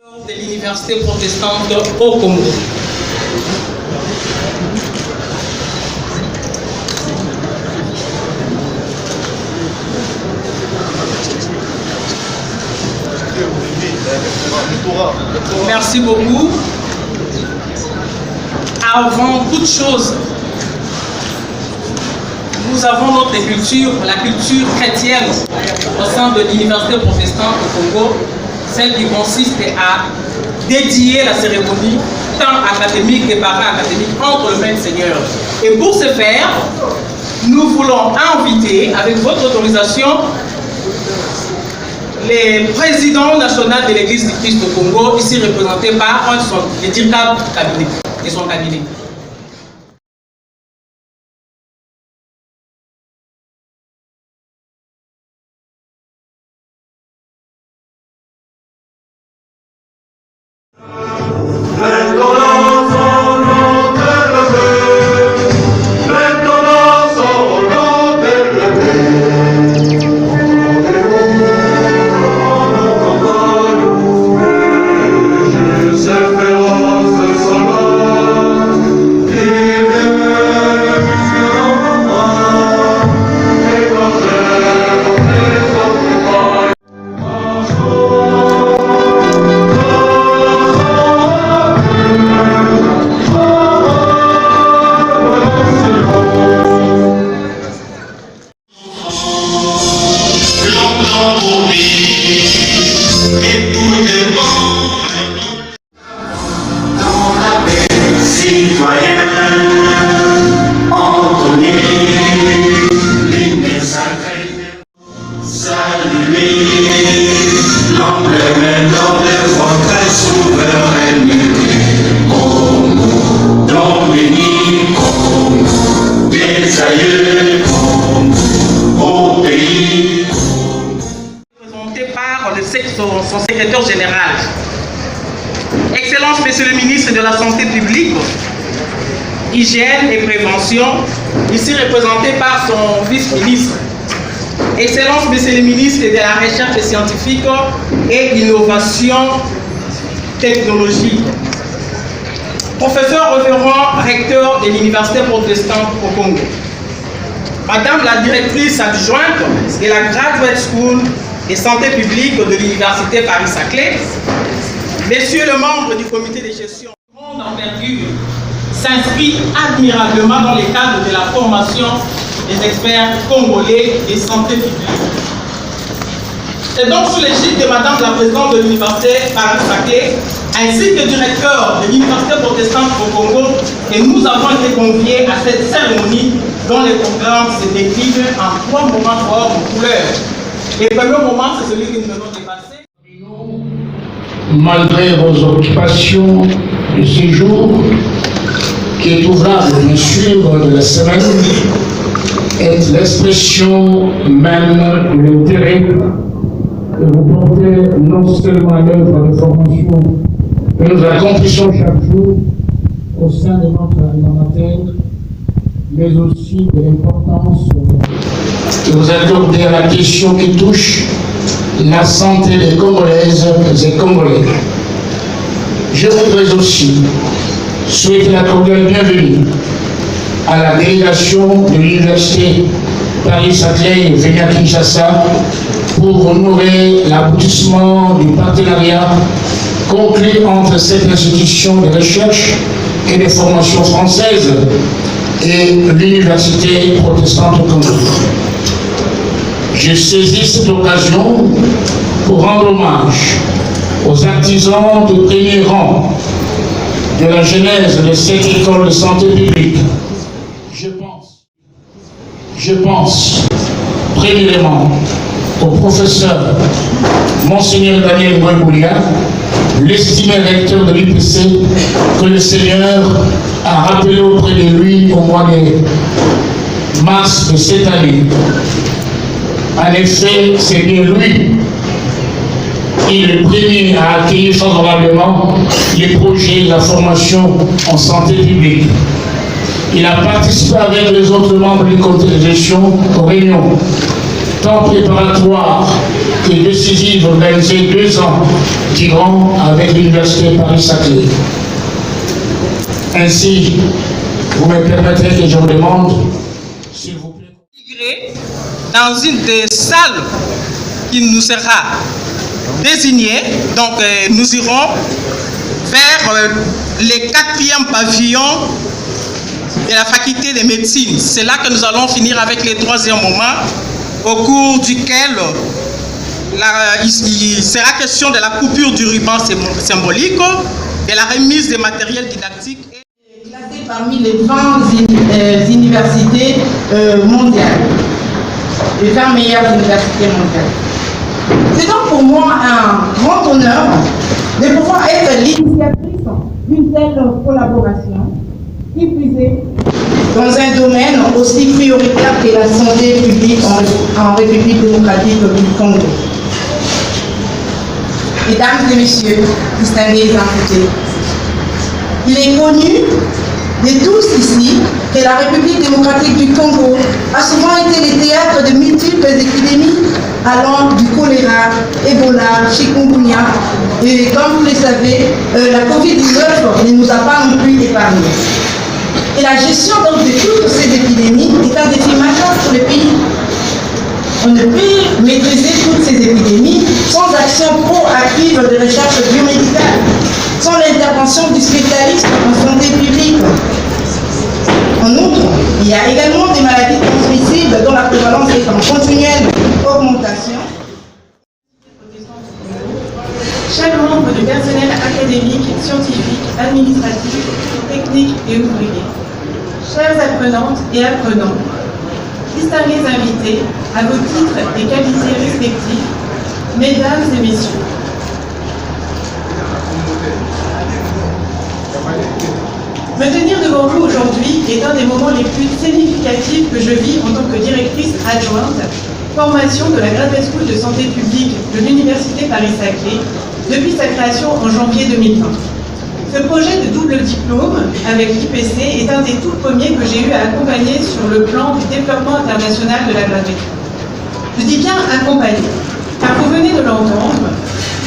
De l'université protestante au Congo. Merci beaucoup. Avant toute chose, nous avons notre culture, la culture chrétienne au sein de l'université protestante au Congo, celle qui consiste à dédier la cérémonie, tant académique que para-académique, entre le même Seigneur. Et pour ce faire, nous voulons inviter, avec votre autorisation, les présidents nationaux de l'Église du Christ au Congo, ici représentés par le directeur de son cabinet. Son secrétaire général. Excellence, Monsieur le ministre de la Santé publique, Hygiène et Prévention, ici représenté par son vice-ministre. Excellence, Monsieur le ministre de la Recherche scientifique et Innovation technologique. Professeur référent recteur de l'Université protestante au Congo. Madame la directrice adjointe de la Graduate School et santé publique de l'Université Paris-Saclay, messieurs les membres du comité de gestion, grande envergure s'inscrit admirablement dans le cadre de la formation des experts congolais de santé publique. C'est donc sous l'égide de Madame la présidente de l'Université Paris-Saclay, ainsi que directeur de l'Université protestante au Congo, que nous avons été conviés à cette cérémonie dont le programme se décline en 3 moments forts de couleurs. Le premier moment, c'est celui que nous venons de passer. Malgré vos occupations de séjour, qui est ouvrable bien sûr de la semaine, est l'expression même de l'intérêt que vous portez non seulement à l'œuvre de formation que nous accomplissons chaque jour au sein de notre alma-mater, mais aussi de l'importance que vous accordez à la question qui touche la santé des Congolaises et Congolais. Je voudrais aussi souhaiter la cordiale bienvenue à la délégation de l'Université Paris-Saclay venue à Kinshasa pour honorer l'aboutissement du partenariat conclu entre cette institution de recherche et de formation française et l'Université protestante au Congo. Je saisis cette occasion pour rendre hommage aux artisans de premier rang de la genèse de cette école de santé publique. Je pense premièrement au professeur Monseigneur Daniel Ngouemboulia, l'estimé recteur de l'UPC, que le Seigneur a rappelé auprès de lui au mois de mars de cette année. En effet, c'est bien lui qui est le premier à accueillir favorablement les projets de la formation en santé publique. Il a participé avec les autres membres du comité de gestion aux réunions, tant préparatoires et décisive organisée 2 ans durant avec l'Université Paris-Saclay. Ainsi, vous me permettrez que je vous demande, s'il vous plaît, dans une des salles qui nous sera désignée. Donc, nous irons vers les 4e pavillons de la faculté de médecine. C'est là que nous allons finir avec les 3e moment, au cours duquel il sera question de la coupure du ruban symbolique, de la remise des matériels didactiques. Classé parmi les 20 universités mondiales, les 20 meilleures universités mondiales. C'est donc pour moi un grand honneur de pouvoir être l'initiatrice d'une telle collaboration, qui plus est dans un domaine aussi prioritaire que la santé publique en République démocratique du Congo. Mesdames et messieurs, distingués invités, il est connu de tous ici que la République démocratique du Congo a souvent été le théâtre de multiples épidémies allant du choléra, Ebola, chikungunya, et comme vous le savez, la Covid-19 ne nous a pas non plus épargnés. Et la gestion donc de toutes ces épidémies est un défi majeur pour le pays. On ne peut maîtriser toutes ces épidémies sans action proactive de recherche biomédicale, sans l'intervention du spécialiste en santé publique. En outre, il y a également des maladies transmissibles dont la prévalence est en continuelle augmentation. Chaque membre du personnel académique, scientifique, administratif, technique et ouvrier, chers apprenantes et apprenants, distingués invités, à vos titres et qualités respectifs, mesdames et messieurs. Me tenir devant vous aujourd'hui est un des moments les plus significatifs que je vis en tant que directrice adjointe, formation de la Graduate School de santé publique de l'Université Paris-Saclay depuis sa création en janvier 2020. Ce projet de double diplôme avec l'IPC est un des tout premiers que j'ai eu à accompagner sur le plan du développement international de la Graduate School. Je dis bien accompagner, car vous venez de l'entendre,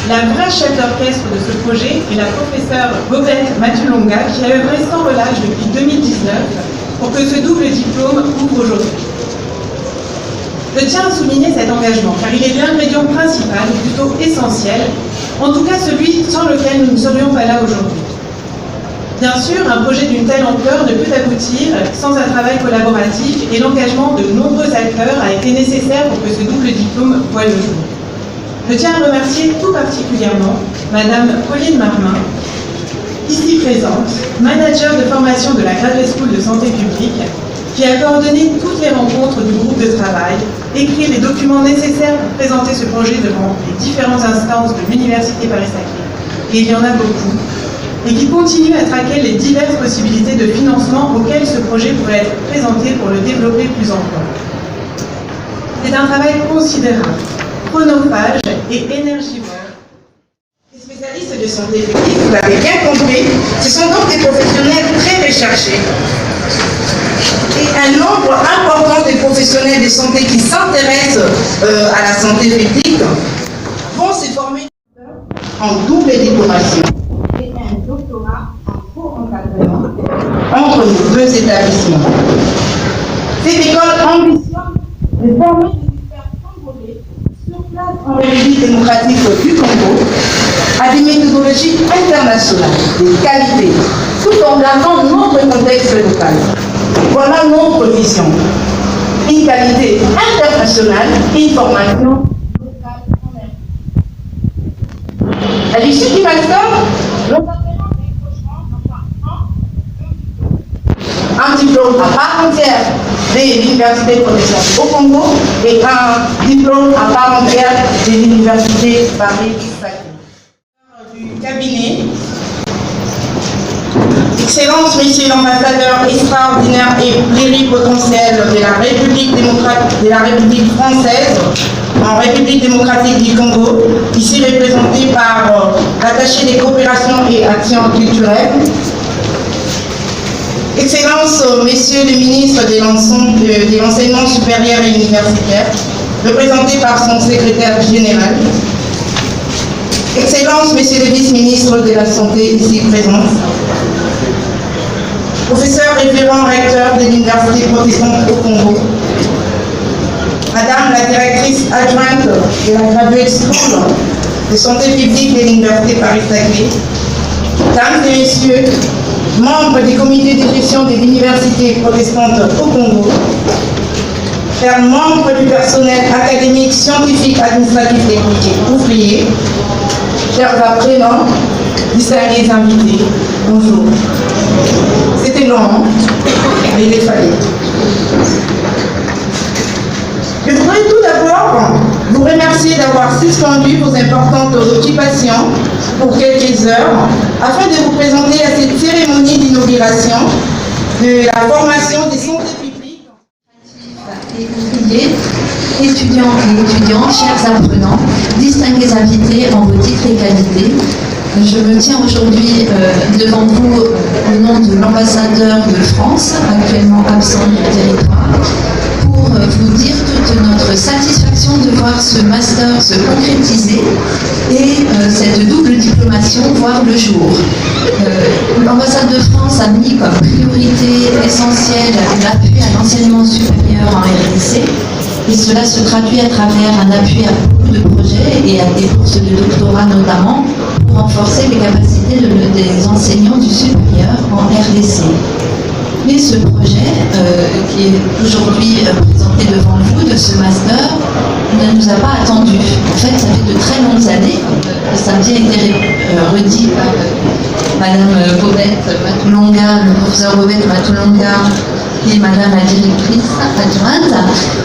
la vraie chef d'orchestre de ce projet est la professeure Bobette Matulonga qui a œuvré sans relâche depuis 2019 pour que ce double diplôme ouvre aujourd'hui. Je tiens à souligner cet engagement car il est l'ingrédient principal, ou plutôt essentiel, en tout cas celui sans lequel nous ne serions pas là aujourd'hui. Bien sûr, un projet d'une telle ampleur ne peut aboutir sans un travail collaboratif et l'engagement de nombreux acteurs a été nécessaire pour que ce double diplôme voie le jour. Je tiens à remercier tout particulièrement Madame Pauline Marmin, ici présente, manager de formation de la Graduate School de santé publique, qui a coordonné toutes les rencontres du groupe de travail, écrit les documents nécessaires pour présenter ce projet devant les différentes instances de l'Université Paris-Saclay, et il y en a beaucoup, et qui continue à traquer les diverses possibilités de financement auxquelles ce projet pourrait être présenté pour le développer plus encore. C'est un travail considérable, chronophage et énergivore. Les spécialistes de santé publique, vous l'avez bien compris, ce sont donc des professionnels très recherchés. Et un nombre important de professionnels de santé qui s'intéressent à la santé publique vont se former en double diplomation et un doctorat en co-encadrement entre nos deux établissements. Cette école ambitionne de former des experts congolais sur place en République démocratique du Congo à des méthodologies internationales, de qualité, tout en gardant notre contexte local. Voilà notre vision. Une qualité internationale, une formation locale en Afrique. À l'issue du master, nous appelons décrochement un diplôme à part entière de l'Université protestante au Congo et un diplôme à part entière de l'Université Paris-Saclay. Du cabinet, Excellences, Messieurs l'ambassadeur extraordinaire et pluripotentiel de la République démocratique, de la République française en République démocratique du Congo, ici représenté par l'attaché des coopérations et actions culturelles. Excellences, Messieurs les ministres de l'enseignement supérieur et universitaire, représenté par son secrétaire général, Excellences, Messieurs les vice-ministres de la Santé ici présents, professeur référent recteur de l'Université protestante au Congo, Madame la directrice adjointe de la Graduate School de santé publique de l'Université Paris-Saclay, Mesdames et Messieurs, membres du comité de gestion de l'Université protestante au Congo, chers membres du personnel académique, scientifique, administratif, technique et ouvrier, chers apprenants, distingués invités, bonjour. C'était long, hein? Mais il est fallu. Je voudrais tout d'abord vous remercier d'avoir suspendu vos importantes occupations pour quelques heures afin de vous présenter à cette cérémonie d'inauguration de la formation des santé publiques. Et ouvriers, étudiants et étudiantes, chers apprenants, distingués invités en vos titres et qualités, je me tiens aujourd'hui devant vous au nom de l'ambassadeur de France, actuellement absent du territoire, pour vous dire toute notre satisfaction de voir ce master se concrétiser et cette double diplomation voir le jour. L'ambassade de France a mis comme priorité essentielle l'appui à l'enseignement supérieur en RDC, et cela se traduit à travers un appui à beaucoup de projets et à des bourses de doctorat notamment pour renforcer les capacités des enseignants du supérieur en RDC. Mais ce projet, qui est aujourd'hui présenté devant vous, de ce master, ne nous a pas attendu. En fait, ça fait de très longues années, ça a bien été redit par Madame Bobette Matulonga, le professeur Bobette Matulonga et Madame la directrice adjointe,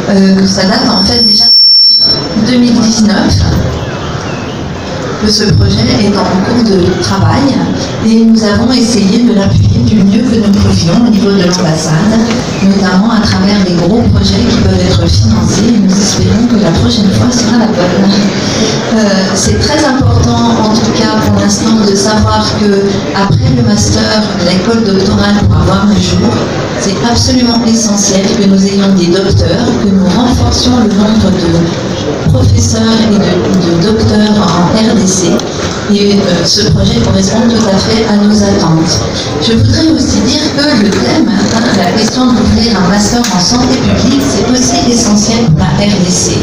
que ça date en fait déjà 2019. Que ce projet est en cours de travail et nous avons essayé de l'appuyer du mieux que nous pouvions au niveau de l'ambassade, notamment à travers des gros projets qui peuvent être financés, et nous espérons que la prochaine fois sera la bonne. C'est très important, en tout cas pour l'instant, de savoir que après le master, l'école doctorale pourra voir le jour. C'est absolument essentiel que nous ayons des docteurs, que nous renforcions le nombre de professeurs et de docteurs en RDC. Et ce projet correspond tout à fait à nos attentes. Je voudrais aussi dire que le thème, la question d'ouvrir un master en santé publique, c'est aussi essentiel pour la RDC.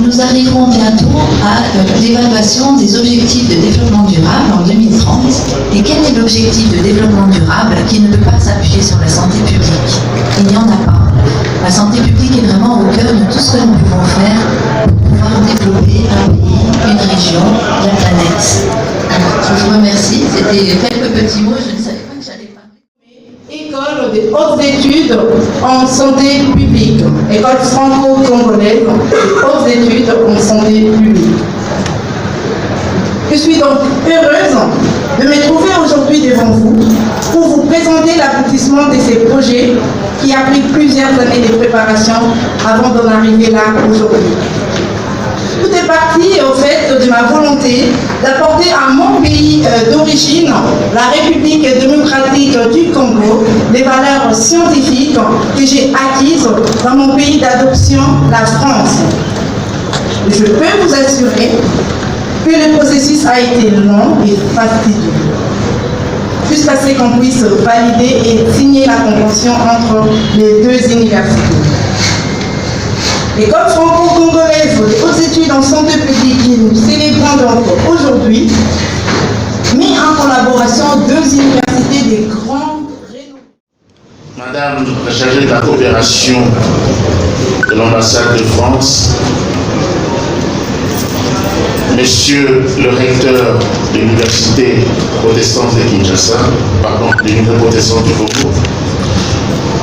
Nous arriverons bientôt à l'évaluation des objectifs de développement durable en 2030. Et quel est l'objectif de développement durable qui ne peut pas s'appuyer sur la santé publique? Il n'y en a pas. La santé publique est vraiment au cœur de tout ce que nous pouvons faire pour pouvoir développer un pays, une région, la planète. Alors, je vous remercie. C'était quelques petits mots. Je ne savais pas que j'allais parler. École des hautes études en santé publique, école franco-congolaise des hautes études en santé publique. Je suis donc heureuse de me trouver aujourd'hui devant vous pour vous présenter l'aboutissement de ces projets qui a pris plusieurs années de préparation avant d'en arriver là aujourd'hui. Tout est parti au fait de ma volonté d'apporter à mon pays d'origine, la République démocratique du Congo, les valeurs scientifiques que j'ai acquises dans mon pays d'adoption, la France. Je peux vous assurer que le processus a été long et fastidieux, jusqu'à ce qu'on puisse valider et signer la convention entre les deux universités. L'école franco-congolaise des hautes études en santé publique que nous célébrons donc aujourd'hui, met en collaboration deux universités des grands renommées. Madame la chargée de la coopération de l'ambassade de France, Monsieur le recteur de l'université protestante de Kinshasa, pardon, de l'université protestante du Congo,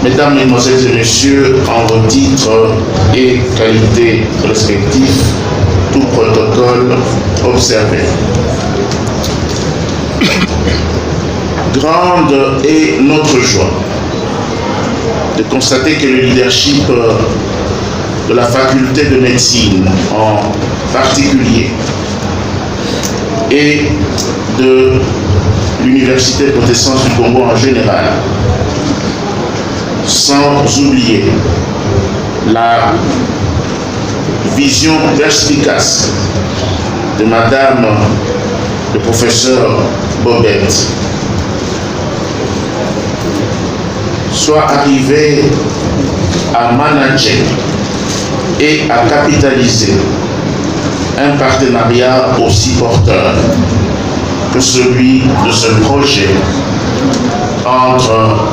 Mesdames, Mesdemoiselles et Messieurs, en vos titres et qualités respectifs, tout protocole observé. Grande est notre joie de constater que le leadership de la faculté de médecine en particulier et de l'université protestante du Congo en général, sans oublier la vision perspicace de Madame le professeur Bobette soit arrivée à manager et à capitaliser un partenariat aussi porteur que celui de ce projet entre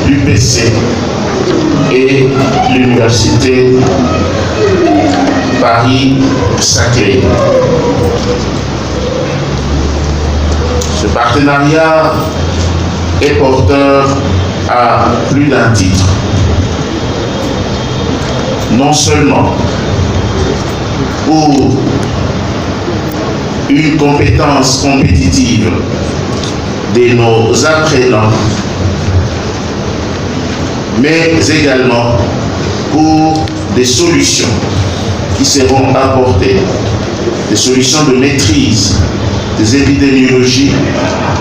l'UPC et l'Université Paris-Saclay. Ce partenariat est porteur à plus d'un titre. Non seulement pour une compétence compétitive de nos apprenants, mais également pour des solutions qui seront apportées, des solutions de maîtrise des épidémiologies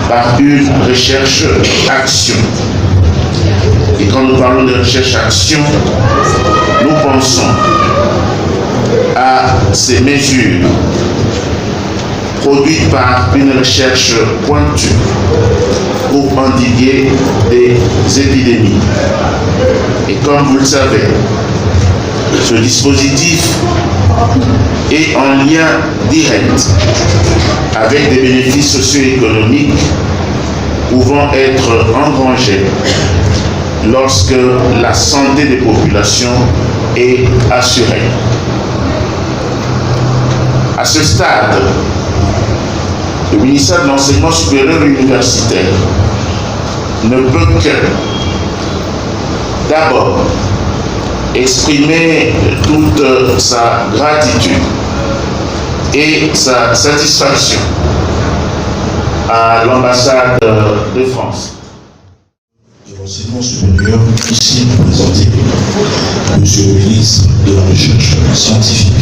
par une recherche-action. Et quand nous parlons de recherche-action, nous pensons à ces mesures produites par une recherche pointue pour endiguer des épidémies. Et comme vous le savez, ce dispositif est en lien direct avec des bénéfices socio-économiques pouvant être engrangés lorsque la santé des populations est assurée. À ce stade, le ministère de l'Enseignement supérieur et universitaire ne peut que d'abord exprimer toute sa gratitude et sa satisfaction à l'ambassade de France. De l'enseignement supérieur, ici représenté, Monsieur le ministre de la Recherche scientifique.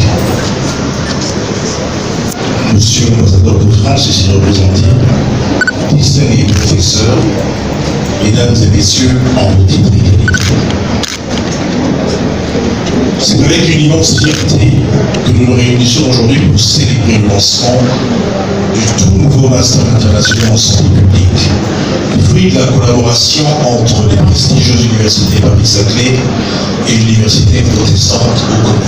Monsieur l'ambassadeur de France, ici représenté, distingués professeurs, mesdames et messieurs, en petite égalité. C'est avec une immense fierté que nous nous réunissons aujourd'hui pour célébrer le lancement du tout nouveau Master international en santé publique, fruit de la collaboration entre les prestigieuses universités Paris-Saclay et l'université protestante au Congo.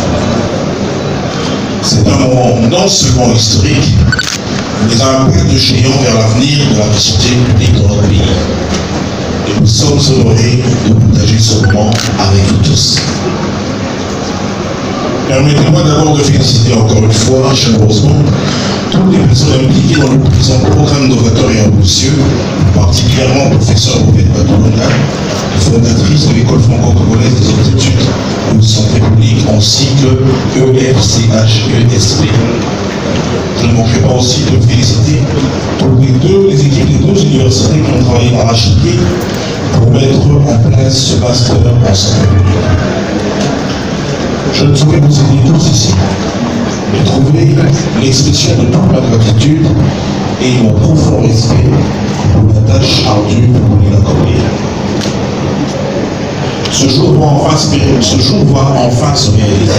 C'est un moment non seulement historique, mais un pas de géant vers l'avenir de la santé publique dans notre pays. Et nous sommes honorés de partager ce moment avec vous tous. Permettez-moi d'abord de féliciter encore une fois, chaleureusement, toutes les personnes impliquées dans le présent programme novateur et ambitieux, particulièrement le professeur Bobette Batulonga, fondatrice de l'école franco-congolaise des hautes études de santé publique, ainsi que EFCHESP. Je ne manquerai pas aussi de féliciter les équipes des deux universités qui ont travaillé d'arrache-pied pour mettre en place ce master en santé publique. Je ne saurais vous aider tous ici, mais trouver l'expression de toute ma gratitude et mon profond respect pour la tâche ardue que vous voulez l'accomplir. Ce jour va enfin se réaliser.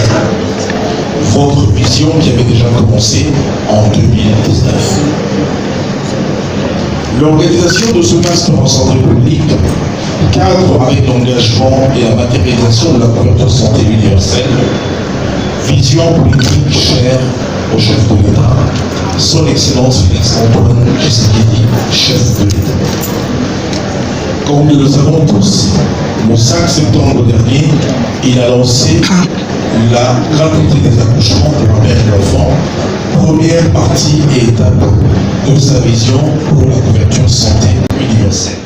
Votre vision qui avait déjà commencé en 2019. L'organisation de ce master en santé publique cadre avec l'engagement et la matérialisation de la couverture santé universelle, vision politique chère au chef de l'État, son Excellence Félix-Antoine Tshisekedi, chef de l'État. Comme nous le savons tous, le 5 septembre dernier, il a lancé la gratuité des accouchements pour la mère et l'enfant, première partie et étape de sa vision pour la couverture santé universelle.